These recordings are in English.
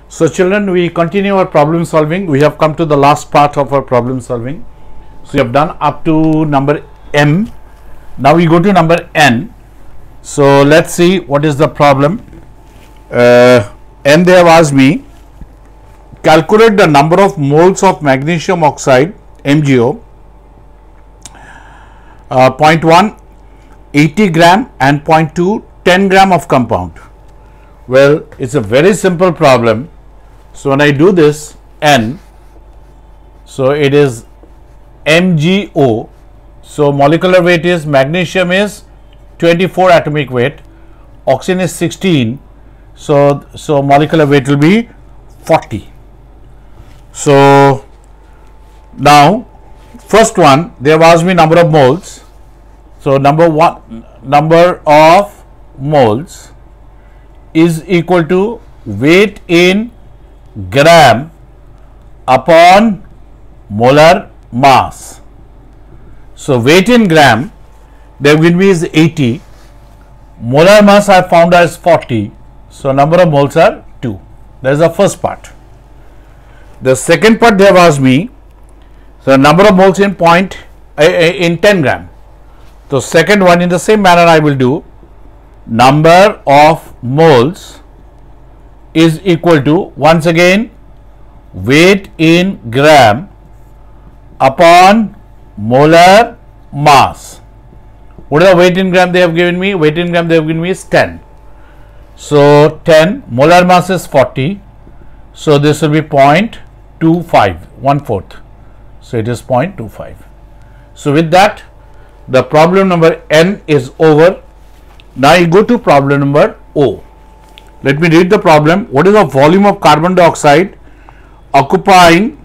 So children, we continue our problem solving. We have come to the last part of our problem solving. So we have done up to number M. Now we go to number N. So let's see what is the problem. N, they have asked me, calculate the number of moles of magnesium oxide MgO, 0.1 80 gram and 0.2 10 gram of compound. Well, it's a very simple problem. So when I do this, N, so it is MgO. So molecular weight is, magnesium is 24 atomic weight, oxygen is 16. So molecular weight will be 40. So now first one, they have asked me number of moles. So number of moles is equal to weight in gram upon molar mass. So weight in gram, they have given me is 80. Molar mass I found as 40. So number of moles are 2. That is the first part. The second part they have asked me, so number of moles in 10 gram. So second one, in the same manner I will do, number of moles is equal to, once again, weight in gram upon molar mass. What is the weight in gram they have given me? Weight in gram they have given me is 10. So 10, molar mass is 40. So this will be 0.25, 1/4. So it is 0.25. So with that, the problem number N is over. Now you go to problem number O. Let me read the problem. What is the volume of carbon dioxide occupying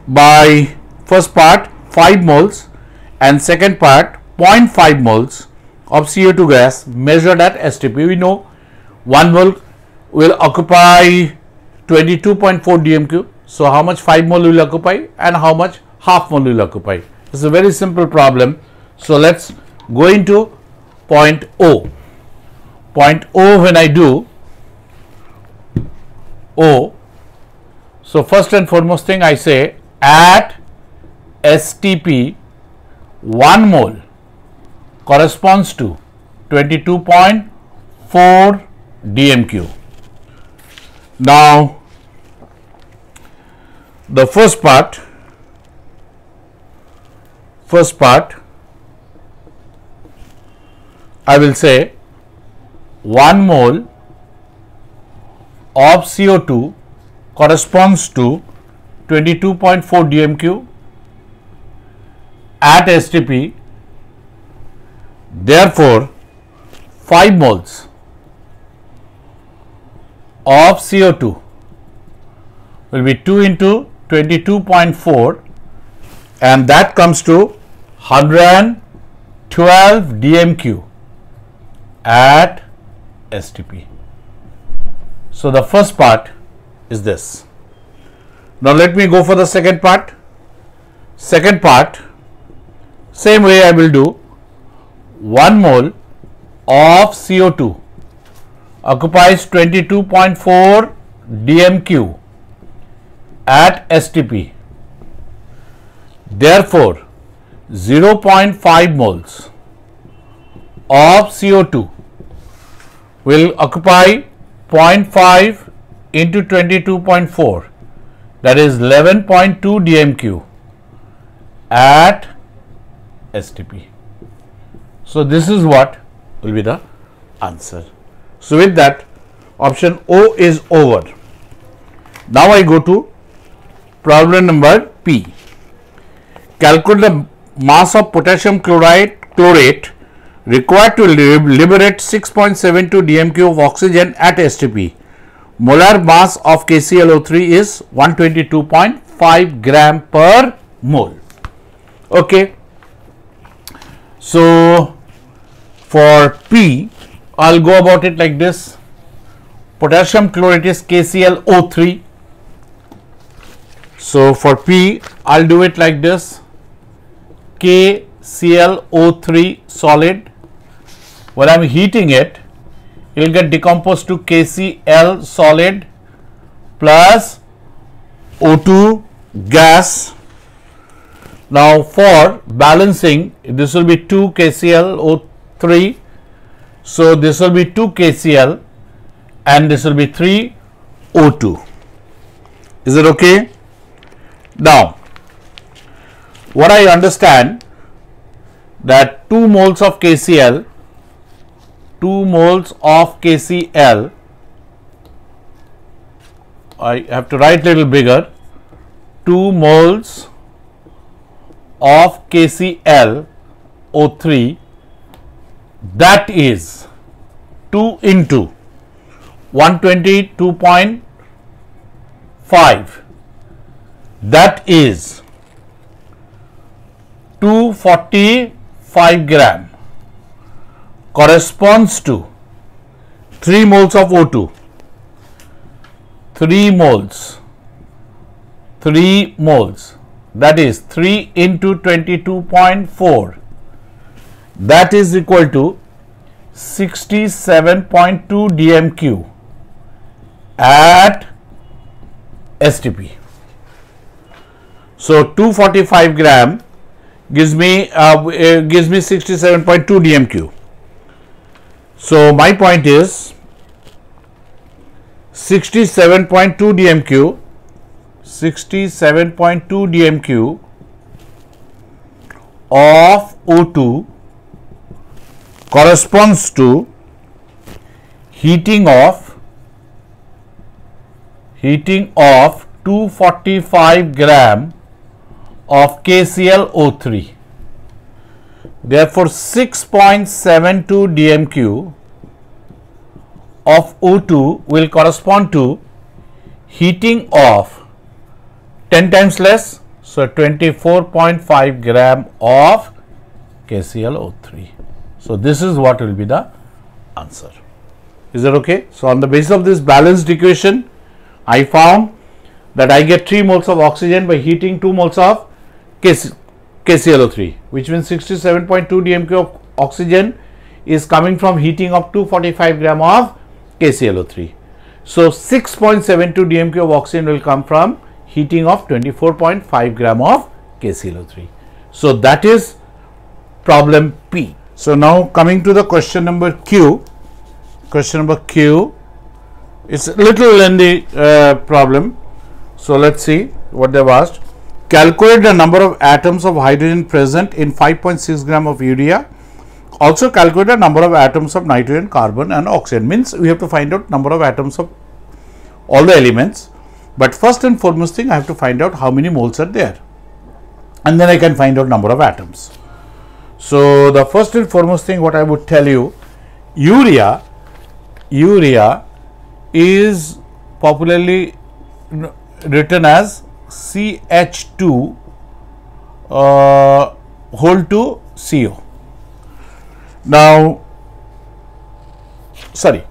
by first part 5 moles and second part 0.5 moles of CO2 gas measured at STP? We know 1 mole will occupy 22.4 dmq. So how much 5 mole will occupy and how much half mole will occupy? It's a very simple problem. So let's go into point O. Point O, when I do O, so first and foremost thing I say, at STP 1 mole corresponds to 22.4 dmq. Now the first part I will say 1 mole of CO2 corresponds to 22.4 dmq at STP. Therefore, 5 moles of CO2 will be 2 into 22.4, and that comes to 112 dmq at STP. So the first part is this. Now let me go for the second part. Second part, same way I will do. 1 mole of CO2 occupies 22.4 dmq at STP. Therefore, 0.5 moles of CO2 will occupy 0.5 into 22.4, that is 11.2 dmq at STP. So this is what will be the answer. So with that, option O is over. Now I go to problem number P. Calculate the mass of potassium chlorate required to liberate 6.72 dmq of oxygen at STP. Molar mass of KClO3 is 122.5 gram per mole. Okay. So for P, I'll go about it like this. Potassium chlorate is KClO3. So for P, I'll do it like this. KClO3 solid. When I'm heating it, it will get decomposed to KCl solid plus O2 gas. Now for balancing, this will be 2 KClO3. So this will be 2 KCl and this will be 3 O2. Is it okay? Now, what I understand that 2 moles of KCl, I have to write little bigger, 2 moles of KClO3, that is 2 into 122.5, that is 245 gram, corresponds to 3 moles of O2. 3 moles, that is 3 into 22.4, that is equal to 67.2 DMQ at STP. So 245 gram gives me 67.2 DMQ. So my point is 67.2 DMQ of O2 corresponds to heating of 245 gram of KClO3. Therefore 6.72 DMQ of O2 will correspond to heating of 10 times less, so 24.5 gram of KClO3. So this is what will be the answer. Is that okay? So on the basis of this balanced equation, I found that I get 3 moles of oxygen by heating 2 moles of KClO3, which means 67.2 DMQ of oxygen is coming from heating of 245 gram of KClO3. So 6.72 DMQ of oxygen will come from heating of 24.5 gram of KClO3. So that is problem P. So now coming to the question number Q. Question number Q is a little lengthy problem. So let's see what they've asked. Calculate the number of atoms of hydrogen present in 5.6 gram of urea. Also calculate the number of atoms of nitrogen, carbon and oxygen. Means we have to find out number of atoms of all the elements. But first and foremost thing, I have to find out how many moles are there. And then I can find out number of atoms. So the first and foremost thing what I would tell you, urea is popularly written as CH2 whole to CO. Now, sorry,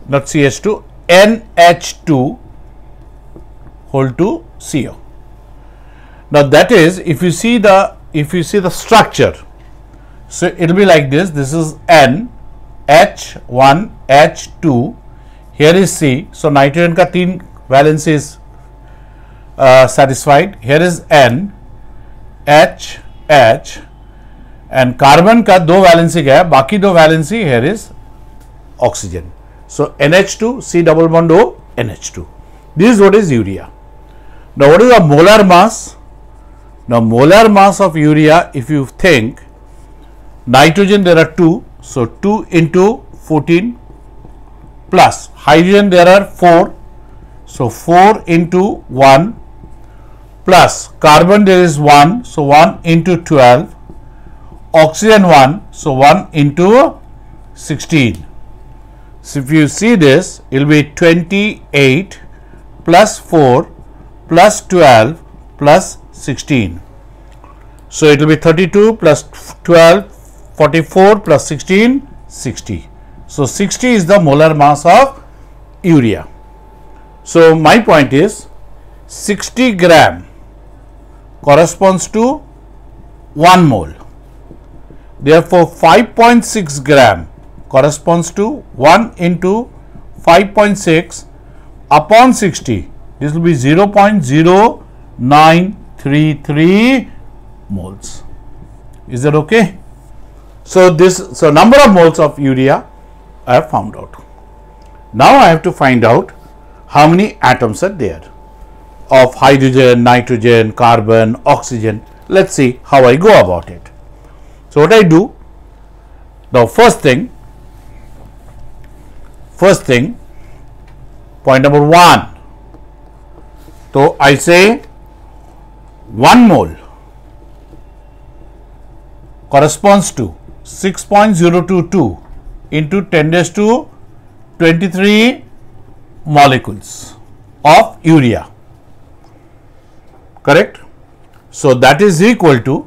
not CH2, NH2 whole to CO. Now that is, if you see the structure, so it will be like this. This is N, H1, H2. Here is C. So nitrogen ka 3 valence is satisfied. Here is N, H, H, and carbon ka 2 valency gaya. Baki 2 valency here is oxygen. So NH2, C double bond O, NH2. This is what is urea. Now what is the molar mass? Now molar mass of urea, if you think, nitrogen there are 2, so 2 into 14 plus hydrogen there are 4, so 4 into 1 plus carbon there is 1, so 1 into 12, oxygen 1, so 1 into 16. So if you see this, it will be 28 plus 4 plus 12 plus 16. So it will be 32 plus 12, 44 plus 16, 60. So 60 is the molar mass of urea. So my point is 60 gram corresponds to 1 mole. Therefore 5.6 gram corresponds to 1 into 5.6 upon 60, This will be 0.0933 moles. Is that okay? So number of moles of urea I have found out. Now I have to find out how many atoms are there of hydrogen, nitrogen, carbon, oxygen. Let's see how I go about it. So what I do, the first thing, point number 1. So I say 1 mole corresponds to 6.022 into 10 raised to 23 molecules of urea. Correct? So that is equal to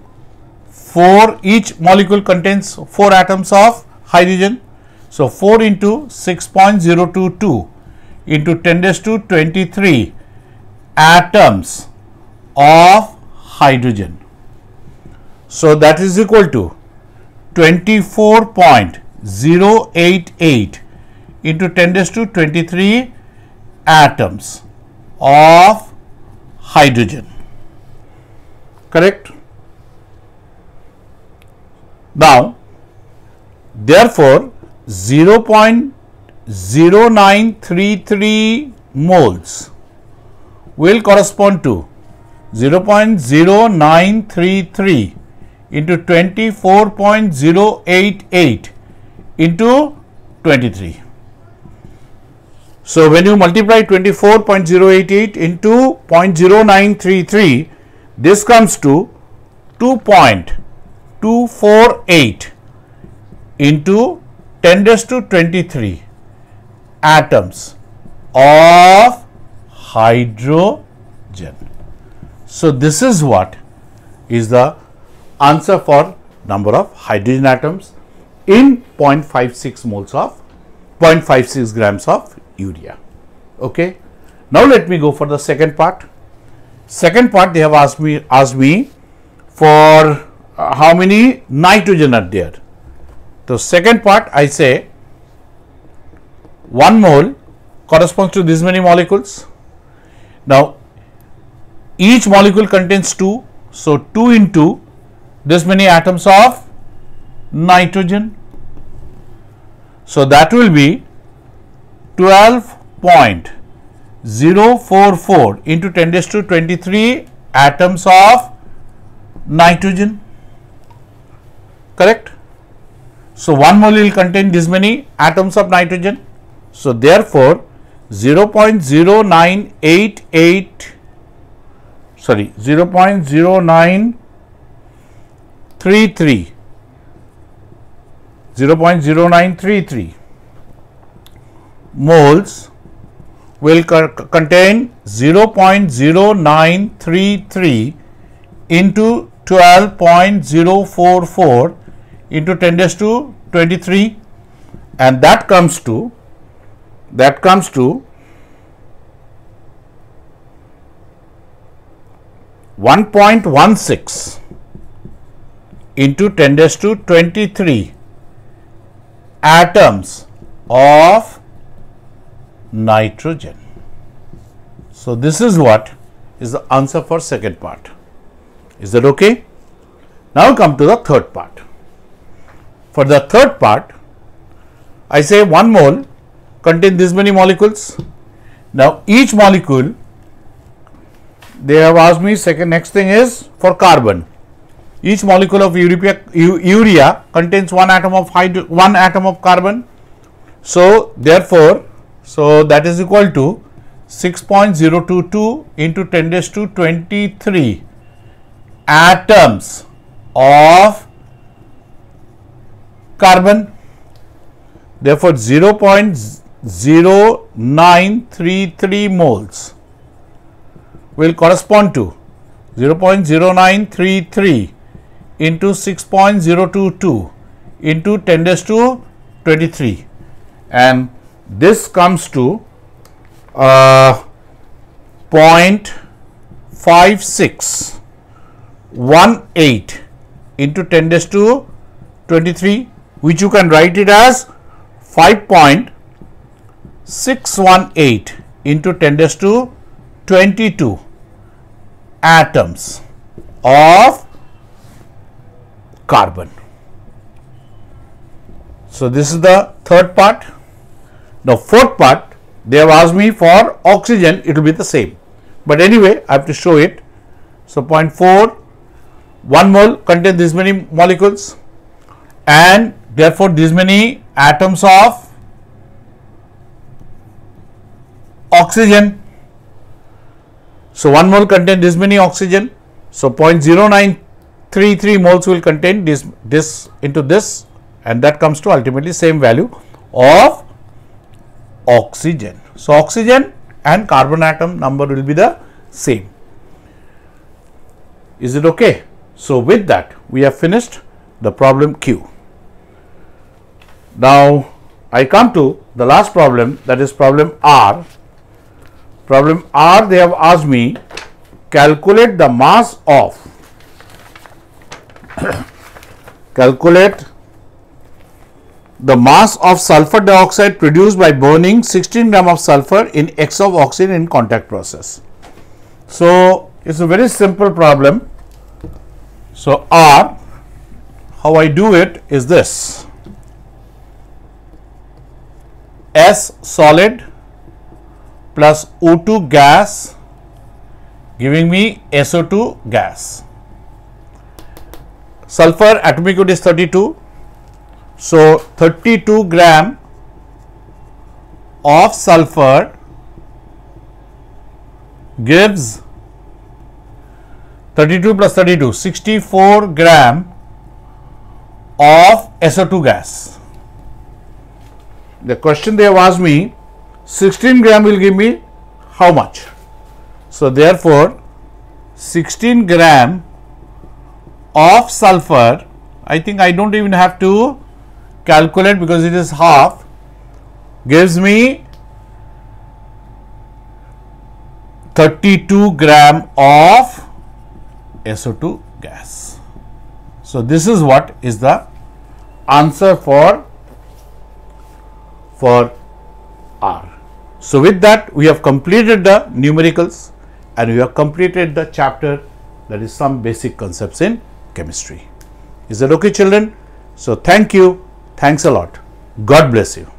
4, each molecule contains 4 atoms of hydrogen. So 4 into 6.022 into 10 raised to 23 atoms of hydrogen. So that is equal to 24.088 into 10 raised to 23 atoms of hydrogen. Correct? Now, therefore, 0.0933 moles will correspond to 0.0933 into 24.088 into 23. So when you multiply 24.088 into 0.0933, this comes to 2.248 into 10 raised to 23 atoms of hydrogen. So this is what is the answer for number of hydrogen atoms in 0.56 moles of 0.56 grams of urea. Okay. Now let me go for the second part. Second part, they have asked me for how many nitrogen are there. So second part, I say 1 mole corresponds to this many molecules. Now each molecule contains 2, so 2 into this many atoms of nitrogen. So that will be 12.044 into 10 raised to 23 atoms of nitrogen. Correct? So 1 mole will contain this many atoms of nitrogen. So therefore 0.0933 moles will contain 0.0933 into 12.044 into 10 raised to 23, and that comes to 1.16 into 10 raised to 23 atoms of nitrogen. So this is what is the answer for second part. Is that okay? Now come to the third part. For the third part, I say 1 mole contains this many molecules. Now each molecule, they have asked me next thing is for carbon. Each molecule of urea contains 1 atom of carbon. So therefore, that is equal to 6.022 into 10 raised to 23 atoms of carbon. Therefore 0.0933 moles will correspond to 0.0933 into 6.022 into 10 raised to 23, and this comes to 0.5618 into 10 raised to 23, which you can write it as 5.618 into 10 raised to 22 atoms of carbon. So this is the third part. Now fourth part, they have asked me for oxygen, it will be the same. But anyway, I have to show it. So 0.4, 1 mole contains this many molecules, and therefore these many atoms of oxygen. So 1 mole contains this many oxygen. So 0.0933 moles will contain this into this, and that comes to ultimately same value of oxygen. So oxygen and carbon atom number will be the same. Is it okay? So with that, we have finished the problem Q. Now I come to the last problem, that is problem R. Problem R, they have asked me calculate the mass of calculate the mass of sulfur dioxide produced by burning 16 gram of sulfur in X of oxygen in contact process. So it's a very simple problem. So R, how I do it is this: S solid plus O2 gas giving me SO2 gas. Sulfur atomic weight is 32. So 32 gram of sulfur gives 32 plus 32, 64 gram of SO2 gas. The question they have asked me, 16 gram will give me how much? So therefore 16 gram of sulfur, I think I don't even have to calculate because it is half, gives me 32 gram of SO2 gas. So this is what is the answer for R. So with that, we have completed the numericals and we have completed the chapter, that is some basic concepts in chemistry. Is that okay, children? So thank you. Thanks a lot. God bless you.